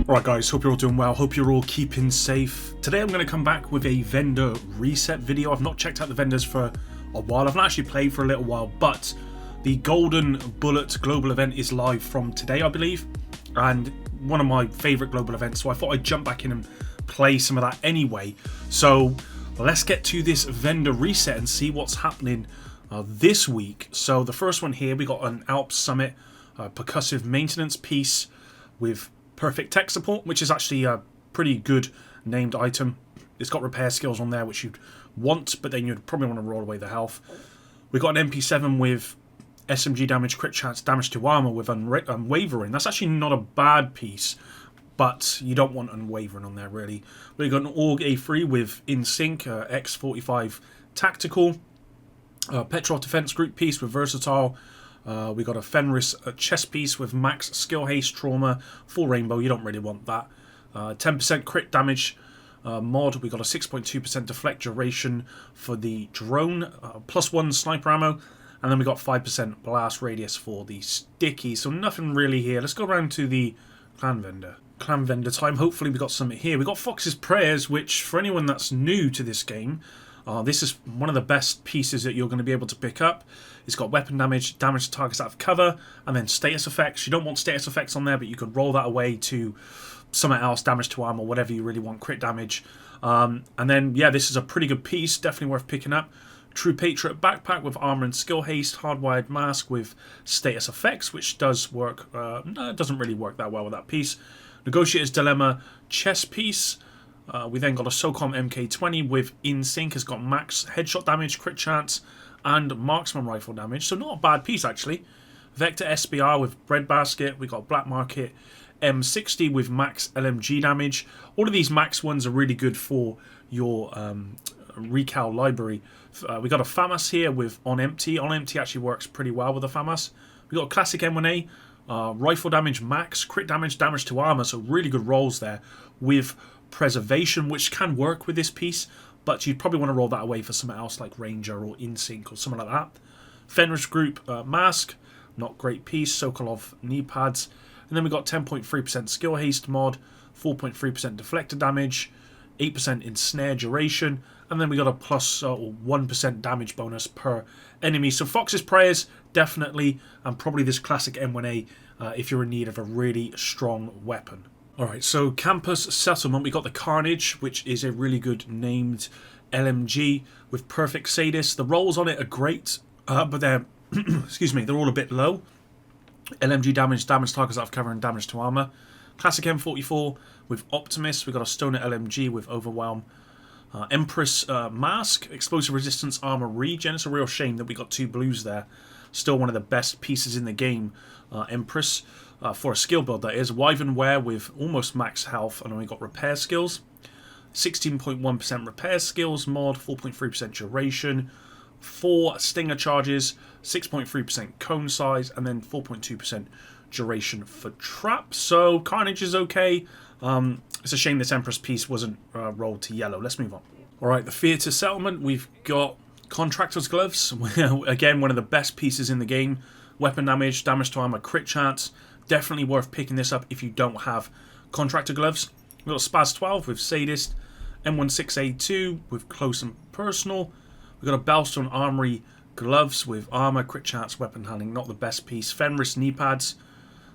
Alright guys, hope you're all doing well, hope you're all keeping safe. Today I'm going to come back with a vendor reset video. I've not checked out the vendors for a while, I've not actually played for a little while, but the Golden Bullet global event is live from today, I believe, and one of my favourite global events, so I thought I'd jump back in and play some of that anyway. So let's get to this vendor reset and see what's happening this week. So the first one here, we got an Alps Summit percussive maintenance piece with perfect tech support, which is actually a pretty good named item. It's got repair skills on there, which you'd want, but then you'd probably want to roll away the health. We got an MP7 with SMG damage, crit chance, damage to armor with unwavering. That's actually not a bad piece, but you don't want unwavering on there really. We got an Org A3 with in sync X45 tactical, Petrov defense group piece with versatile. We got a Fenris chest piece with max skill haste trauma, full rainbow. You don't really want that. 10% crit damage mod. We got a 6.2% deflect duration for the drone, +1 sniper ammo, and then we got 5% blast radius for the sticky. So nothing really here. Let's go around to the clan vendor. Clan vendor time. Hopefully we got something here. We got Fox's Prayers, which for anyone that's new to this game, this is one of the best pieces that you're going to be able to pick up. It's got weapon damage, damage to targets out of cover, and then status effects. You don't want status effects on there, but you could roll that away to something else, damage to armor, whatever you really want, crit damage. And then, yeah, this is a pretty good piece, definitely worth picking up. True Patriot backpack with armor and skill haste, hardwired mask with status effects, which does work. No, it doesn't really work that well with that piece. Negotiator's Dilemma chest piece. We then got a SOCOM MK20 with in sync. Has got max headshot damage, crit chance, and marksman rifle damage. So not a bad piece actually. Vector SBR with breadbasket. We got Black Market M60 with max LMG damage. All of these max ones are really good for your recal library. We got a FAMAS here with on empty. On empty actually works pretty well with a FAMAS. We got a classic M1A. Rifle damage max, crit damage, damage to armor. So really good rolls there with preservation, which can work with this piece, but you'd probably want to roll that away for something else like Ranger or InSync or something like that. Fenris Group mask, not great piece. Sokolov knee pads, and then we got 10.3% skill haste mod, 4.3% deflector damage, 8% ensnare duration, and then we got a plus 1% damage bonus per enemy. So Fox's Prayers definitely, and probably this classic M1A if you're in need of a really strong weapon. Alright, so Campus Settlement, we got the Carnage, which is a really good named LMG with perfect sadist. The rolls on it are great, but they're, excuse me, they're all a bit low. LMG damage, damage targets out of cover, and damage to armor. Classic M44 with Optimus. We got a Stoner LMG with Overwhelm. Empress Mask, explosive resistance, armor regen. It's a real shame that we got two blues there. Still one of the best pieces in the game, Empress. For a skill build, that is. Wyvern Wear with almost max health, and then we got repair skills. 16.1% repair skills mod, 4.3% duration, 4 stinger charges, 6.3% cone size, and then 4.2% duration for trap. So Carnage is okay. It's a shame this Empress piece wasn't rolled to yellow. Let's move on. Alright, the Theatre Settlement, we've got Contractor's Gloves. Again, one of the best pieces in the game. Weapon damage, damage to armor, crit chance. Definitely worth picking this up if you don't have Contractor Gloves. We've got Spaz 12 with Sadist, M16A2 with Close and Personal. We've got a Bellstone Armory Gloves with Armor, Crit Chance, Weapon Handling, not the best piece. Fenris Knee Pads,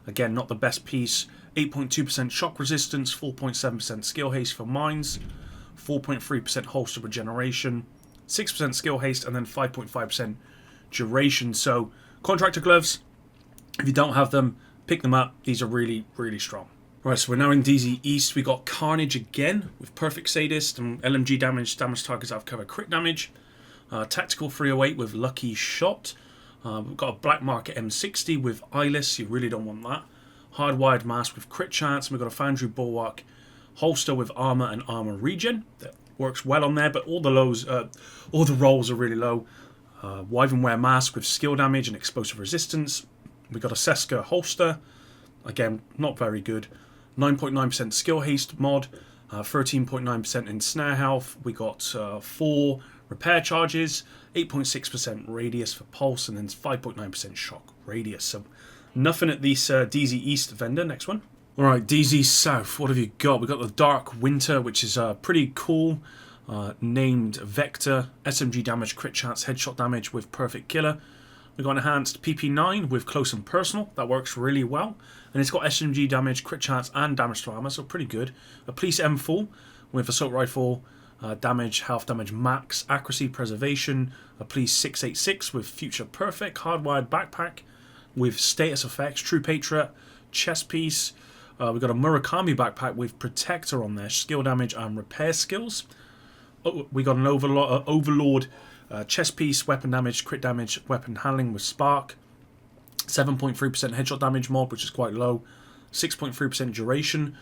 again, not the best piece. 8.2% Shock Resistance, 4.7% Skill Haste for Mines, 4.3% Holster Regeneration, 6% Skill Haste, and then 5.5% Duration. So, Contractor Gloves, if you don't have them, pick them up. These are really, really strong. Right, so we're now in DZ East. We got Carnage again with Perfect Sadist and LMG damage, damage targets out of cover, crit damage. Tactical 308 with Lucky Shot. We've got a Black Market M60 with Eyeless. You really don't want that. Hardwired Mask with crit chance. We've got a Foundry Bulwark holster with armor and armor regen. That works well on there, but all the lows, all the rolls are really low. Wyvern Wear Mask with skill damage and explosive resistance. We got a Seska holster, again not very good. 9.9% skill haste mod, 13.9% in snare health. We got 4 repair charges, 8.6% radius for pulse, and then 5.9% shock radius. So nothing at this DZ East vendor. Next one. Alright, DZ South, what have you got? We've got the Dark Winter, which is pretty cool. Named Vector, SMG damage, crit chance, headshot damage with perfect killer. We've got enhanced PP9 with close and personal. That works really well. And it's got SMG damage, crit chance, and damage to armor, so pretty good. A police M4 with assault rifle, damage, health damage max, accuracy, preservation. A police 686 with future perfect, hardwired backpack with status effects, true patriot, chest piece. We've got a Murakami backpack with protector on there, skill damage and repair skills. Oh, we got an overlord chest piece, weapon damage, crit damage, weapon handling with spark. 7.3% headshot damage mod, which is quite low. 6.3% duration.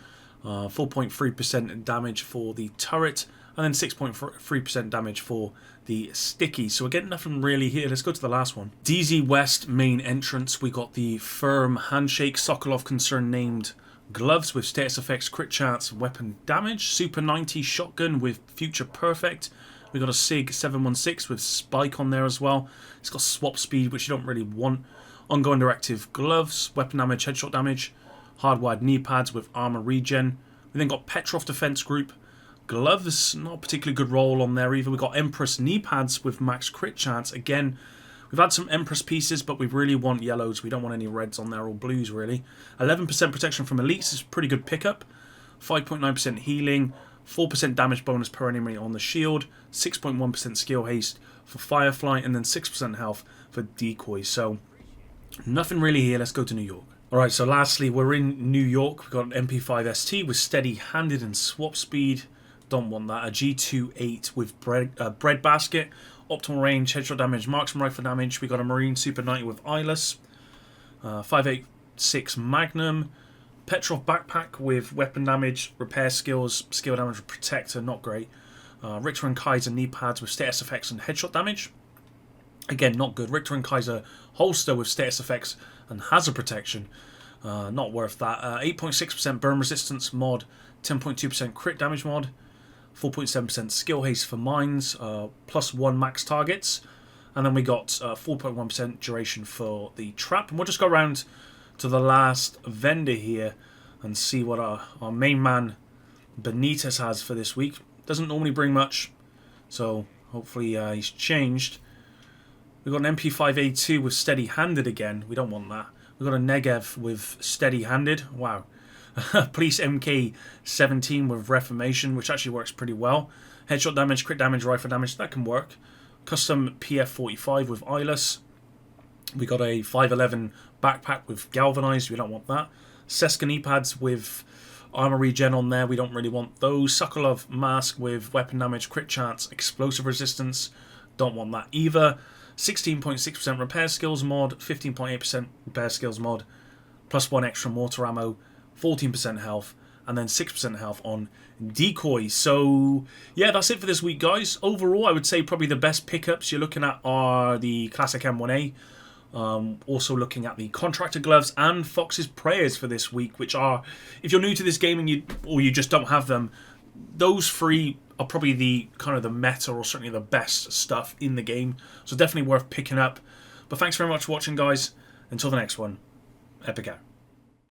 4.3% damage for the turret. And then 6.3% damage for the sticky. So we're getting nothing really here. Let's go to the last one. DZ West main entrance. We got the firm handshake Sokolov concern named gloves with status effects, crit chance, weapon damage. Super 90 shotgun with future perfect. We got a SIG 716 with spike on there as well. It's got swap speed, which you don't really want. Ongoing directive gloves, weapon damage, headshot damage. Hardwired knee pads with armor regen. We then got Petrov defense group. Gloves, not a particularly good roll on there either. We've got Empress knee pads with max crit chance. Again, we've had some Empress pieces, but we really want yellows. We don't want any reds on there or blues, really. 11% protection from elites is a pretty good pickup. 5.9% healing. 4% damage bonus per enemy on the shield. 6.1% skill haste for Firefly. And then 6% health for decoys. So, nothing really here. Let's go to New York. Alright, so lastly, we're in New York. We've got an MP5 ST with steady handed and swap speed. Don't want that. A G28 with bread basket, optimal range, headshot damage, marksman rifle damage. We got a Marine Super 90 with eyeless, 586 Magnum, Petrov backpack with weapon damage, repair skills, skill damage, protector, not great. Richter and Kaiser knee pads with status effects and headshot damage. Again, not good. Richter and Kaiser holster with status effects and hazard protection. Not worth that. 8.6% burn resistance mod, 10.2% crit damage mod. 4.7% skill haste for mines, +1 max targets, and then we got 4.1% duration for the trap. And we'll just go around to the last vendor here and see what our main man Benitez has for this week. Doesn't normally bring much, so hopefully he's changed. We've got an MP5A2 with steady handed again. We don't want that. We've got a Negev with steady handed. Wow. Police MK17 with Reformation, which actually works pretty well. Headshot damage, crit damage, rifle damage, that can work. Custom PF45 with eyeless. We got a 511 backpack with galvanized, we don't want that. Seska knee pads with armor regen on there, we don't really want those. Sokolov mask with weapon damage, crit chance, explosive resistance, don't want that either. 16.6% repair skills mod, 15.8% repair skills mod, +1 extra mortar ammo, 14% health, and then 6% health on decoys. So, yeah, that's it for this week, guys. Overall, I would say probably the best pickups you're looking at are the classic M1A. Also looking at the contractor gloves and Fox's prayers for this week, which are, if you're new to this game and you just don't have them, those three are probably the kind of the meta or certainly the best stuff in the game. So definitely worth picking up. But thanks very much for watching, guys. Until the next one, epic out.